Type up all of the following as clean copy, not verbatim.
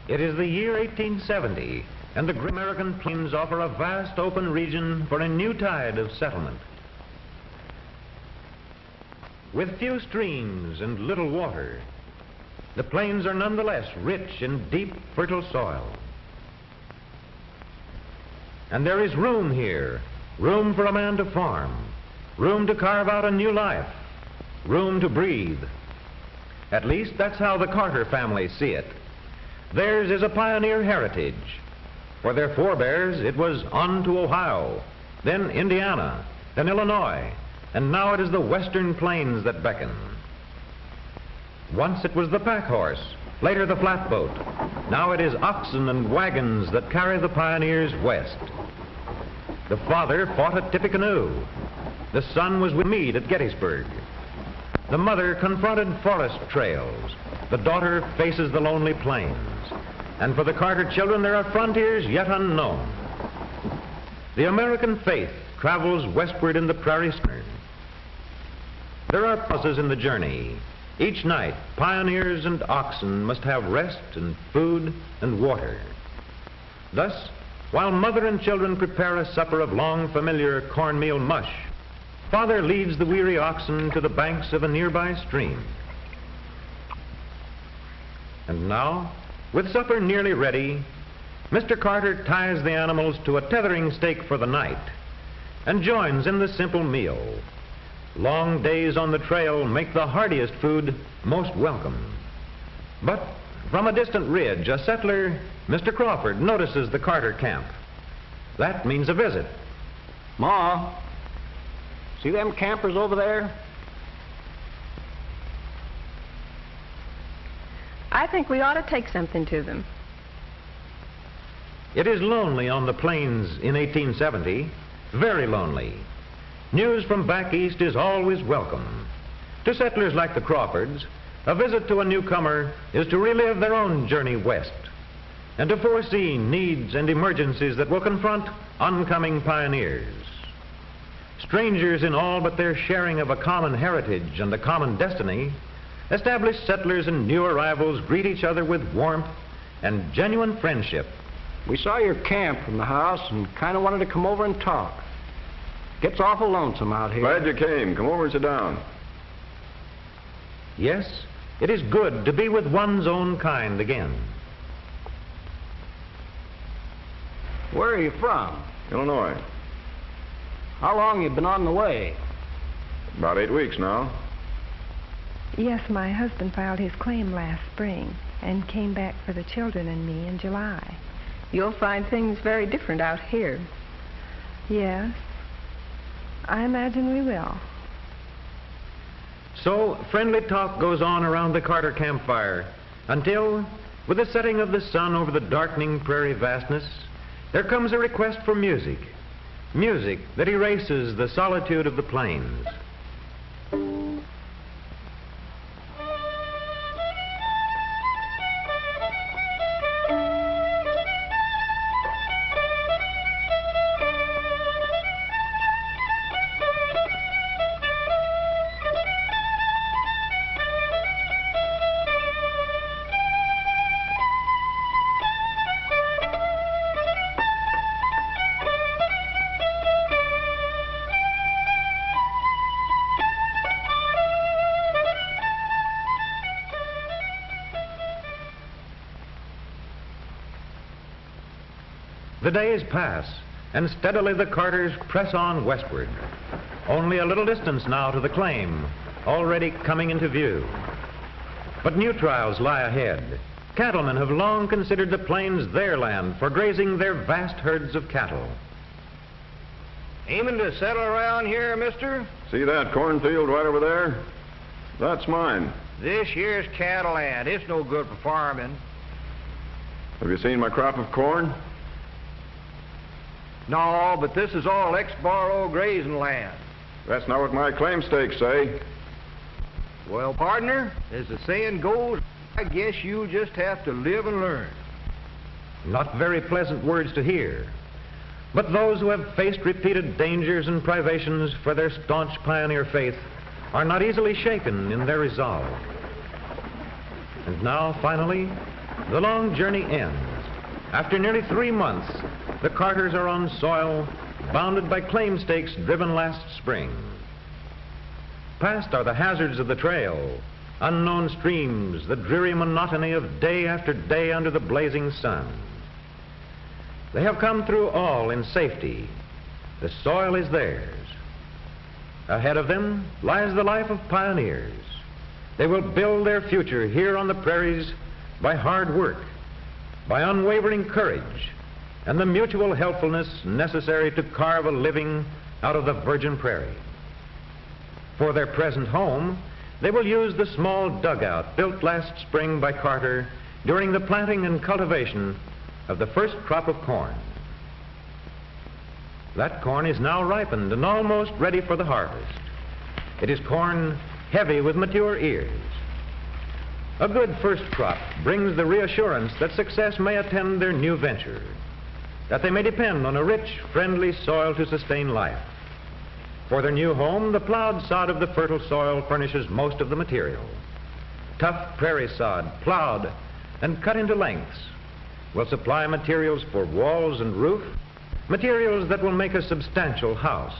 It is the year 1870, and the great American plains offer a vast open region for a new tide of settlement. With few streams and little water, the plains are nonetheless rich in deep, fertile soil. And there is room here, room for a man to farm, room to carve out a new life, room to breathe. At least that's how the Carter family see it. Theirs is a pioneer heritage. For their forebears, it was on to Ohio, then Indiana, then Illinois, and now it is the western plains that beckon. Once it was the pack horse, later the flatboat. Now it is oxen and wagons that carry the pioneers west. The father fought at Tippecanoe. The son was with Meade at Gettysburg. The mother confronted forest trails. The daughter faces the lonely plains. And for the Carter children, there are frontiers yet unknown. The American faith travels westward in the prairie schooner. There are pauses in the journey. Each night, pioneers and oxen must have rest and food and water. Thus, while mother and children prepare a supper of long familiar cornmeal mush, father leads the weary oxen to the banks of a nearby stream. And now, with supper nearly ready, Mr. Carter ties the animals to a tethering stake for the night and joins in the simple meal. Long days on the trail make the hardiest food most welcome. But from a distant ridge, a settler, Mr. Crawford, notices the Carter camp. That means a visit. Ma, see them campers over there? I think we ought to take something to them. It is lonely on the plains in 1870, very lonely. News from back east is always welcome. To settlers like the Crawfords, a visit to a newcomer is to relive their own journey west and to foresee needs and emergencies that will confront oncoming pioneers. Strangers in all but their sharing of a common heritage and a common destiny, established settlers and new arrivals greet each other with warmth and genuine friendship. We saw your camp from the house and kind of wanted to come over and talk. Gets awful lonesome out here. Glad you came. Come over and sit down. Yes, it is good to be with one's own kind again. Where are you from? Illinois. How long you been on the way? About 8 weeks now. Yes, my husband filed his claim last spring and came back for the children and me in July. You'll find things very different out here. Yes, I imagine we will. So friendly talk goes on around the Carter campfire until, with the setting of the sun over the darkening prairie vastness, there comes a request for music. Music that erases the solitude of the plains. The days pass, and steadily the Carters press on westward. Only a little distance now to the claim, already coming into view. But new trials lie ahead. Cattlemen have long considered the plains their land for grazing their vast herds of cattle. Aiming to settle around here, mister? See that cornfield right over there? That's mine. This year's cattle land. It's no good for farming. Have you seen my crop of corn? No, but this is all ex-borrow grazing land. That's not what my claim stakes say. Well, partner, as the saying goes, I guess you'll just have to live and learn. Not very pleasant words to hear. But those who have faced repeated dangers and privations for their staunch pioneer faith are not easily shaken in their resolve. And now, finally, The long journey ends. After nearly 3 months, the carters are on soil bounded by claim stakes driven last spring. Past are the hazards of the trail, unknown streams, the dreary monotony of day after day under the blazing sun. They have come through all in safety. The soil is theirs. Ahead of them lies the life of pioneers. They will build their future here on the prairies by hard work, by unwavering courage, and the mutual helpfulness necessary to carve a living out of the virgin prairie. For their present home, they will use the small dugout built last spring by Carter during the planting and cultivation of the first crop of corn. That corn is now ripened and almost ready for the harvest. It is corn heavy with mature ears. A good first crop brings the reassurance that success may attend their new venture, that they may depend on a rich, friendly soil to sustain life. For their new home, the plowed sod of the fertile soil furnishes most of the material. Tough prairie sod, plowed and cut into lengths, will supply materials for walls and roof, materials that will make a substantial house.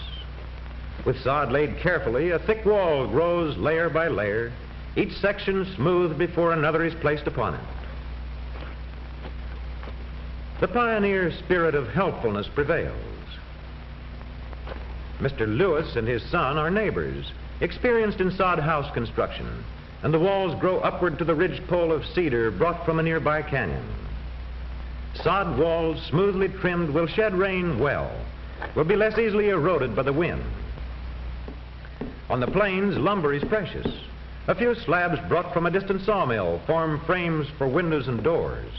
With sod laid carefully, a thick wall grows layer by layer, each section smooth before another is placed upon it. The pioneer spirit of helpfulness prevails. Mr. Lewis and his son are neighbors, experienced in sod house construction, and the walls grow upward to the ridgepole of cedar brought from a nearby canyon. Sod walls, smoothly trimmed, will shed rain well, will be less easily eroded by the wind. On the plains, lumber is precious. A few slabs brought from a distant sawmill form frames for windows and doors,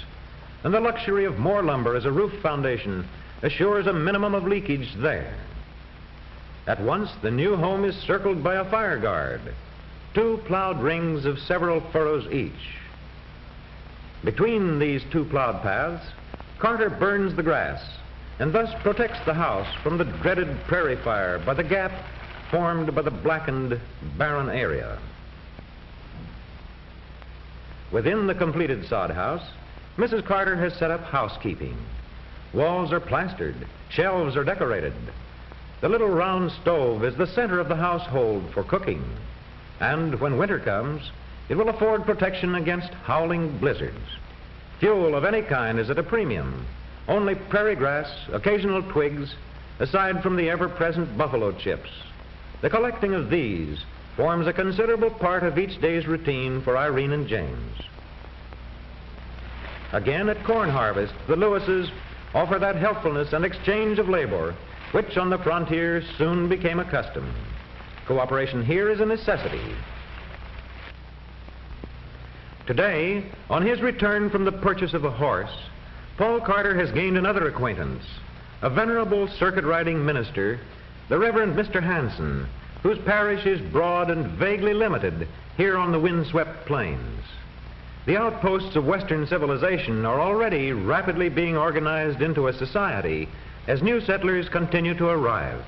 and the luxury of more lumber as a roof foundation assures a minimum of leakage there. At once, the new home is circled by a fire guard, 2 plowed rings of several furrows each. Between these 2 plowed paths, Carter burns the grass and thus protects the house from the dreaded prairie fire by the gap formed by the blackened, barren area. Within the completed sod house, Mrs. Carter has set up housekeeping. Walls are plastered, shelves are decorated. The little round stove is the center of the household for cooking, and when winter comes, it will afford protection against howling blizzards. Fuel of any kind is at a premium. Only prairie grass, occasional twigs, aside from the ever-present buffalo chips. The collecting of these forms a considerable part of each day's routine for Irene and James. Again, at corn harvest, the Lewises offer that helpfulness and exchange of labor which on the frontier soon became a custom. Cooperation here is a necessity. Today, on his return from the purchase of a horse, Paul Carter has gained another acquaintance, a venerable circuit-riding minister, the Reverend Mr. Hanson, whose parish is broad and vaguely limited here on the windswept plains. The outposts of Western civilization are already rapidly being organized into a society as new settlers continue to arrive.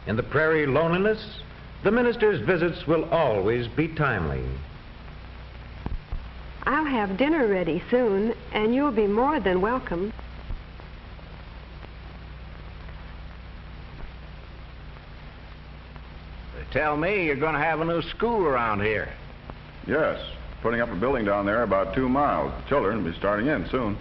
In the prairie loneliness, the minister's visits will always be timely. I'll have dinner ready soon, and you'll be more than welcome. They tell me you're going to have a new school around here. Yes, putting up a building down there about 2 miles. The children will be starting in soon.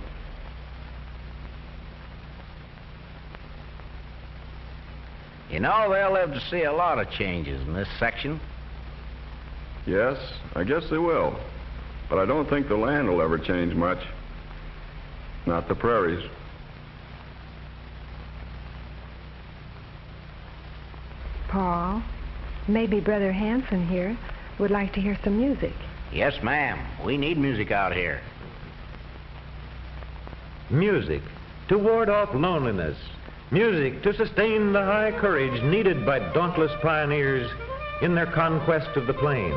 You know, they'll live to see a lot of changes in this section. Yes, I guess they will. But I don't think the land will ever change much. Not the prairies. Paul, maybe Brother Hanson here would like to hear some music. Yes, ma'am. We need music out here. Music to ward off loneliness. Music to sustain the high courage needed by dauntless pioneers in their conquest of the plains.